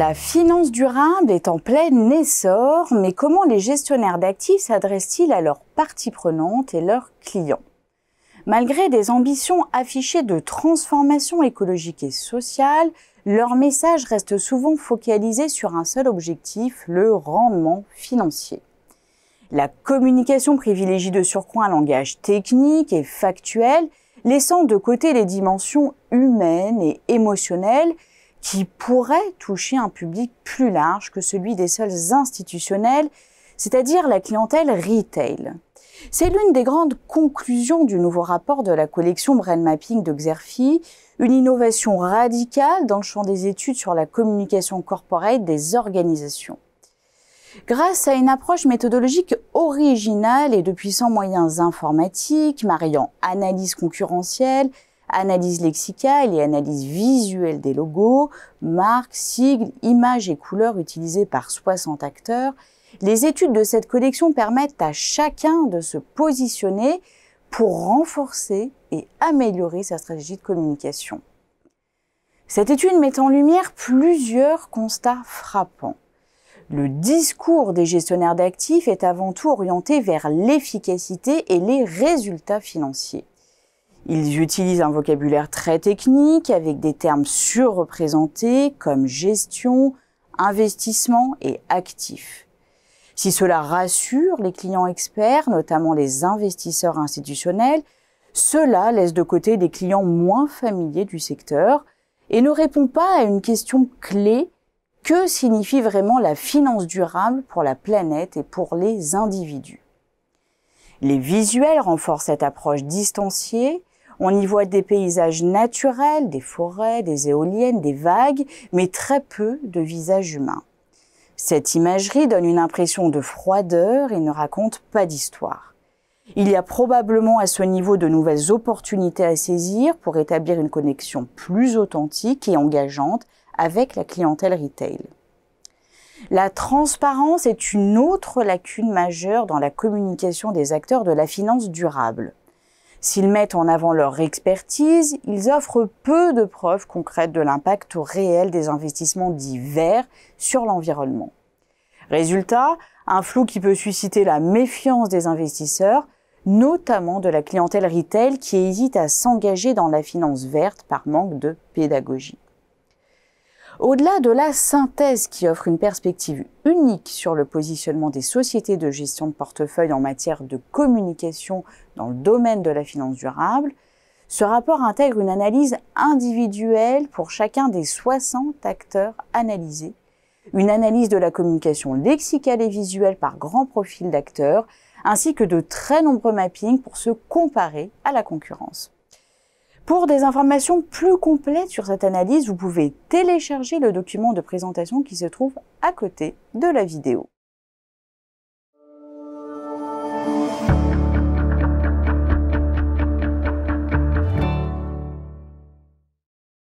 La finance durable est en plein essor, mais comment les gestionnaires d'actifs s'adressent-ils à leurs parties prenantes et leurs clients? Malgré des ambitions affichées de transformation écologique et sociale, leur message reste souvent focalisé sur un seul objectif, le rendement financier. La communication privilégie de surcroît un langage technique et factuel, laissant de côté les dimensions humaines et émotionnelles qui pourraient toucher un public plus large que celui des seuls institutionnels, c'est-à-dire la clientèle retail. C'est l'une des grandes conclusions du nouveau rapport de la collection Brain Mapping de Xerfi, une innovation radicale dans le champ des études sur la communication corporate des organisations. Grâce à une approche méthodologique originale et de puissants moyens informatiques, mariant analyse concurrentielle, analyse lexicale et analyse visuelle des logos, marques, sigles, images et couleurs utilisées par 60 acteurs, les études de cette collection permettent à chacun de se positionner pour renforcer et améliorer sa stratégie de communication. Cette étude met en lumière plusieurs constats frappants. Le discours des gestionnaires d'actifs est avant tout orienté vers l'efficacité et les résultats financiers. Ils utilisent un vocabulaire très technique avec des termes surreprésentés comme gestion, investissement et actifs. Si cela rassure les clients experts, notamment les investisseurs institutionnels, cela laisse de côté des clients moins familiers du secteur et ne répond pas à une question clé: que signifie vraiment la finance durable pour la planète et pour les individus? Les visuels renforcent cette approche distanciée. On y voit des paysages naturels, des forêts, des éoliennes, des vagues, mais très peu de visages humains. Cette imagerie donne une impression de froideur et ne raconte pas d'histoire. Il y a probablement à ce niveau de nouvelles opportunités à saisir pour établir une connexion plus authentique et engageante avec la clientèle retail. La transparence est une autre lacune majeure dans la communication des acteurs de la finance durable. S'ils mettent en avant leur expertise, ils offrent peu de preuves concrètes de l'impact réel des investissements dits verts sur l'environnement. Résultat, un flou qui peut susciter la méfiance des investisseurs, notamment de la clientèle retail qui hésite à s'engager dans la finance verte par manque de pédagogie. Au-delà de la synthèse qui offre une perspective unique sur le positionnement des sociétés de gestion de portefeuille en matière de communication dans le domaine de la finance durable, ce rapport intègre une analyse individuelle pour chacun des 60 acteurs analysés, une analyse de la communication lexicale et visuelle par grand profil d'acteurs, ainsi que de très nombreux mappings pour se comparer à la concurrence. Pour des informations plus complètes sur cette analyse, vous pouvez télécharger le document de présentation qui se trouve à côté de la vidéo.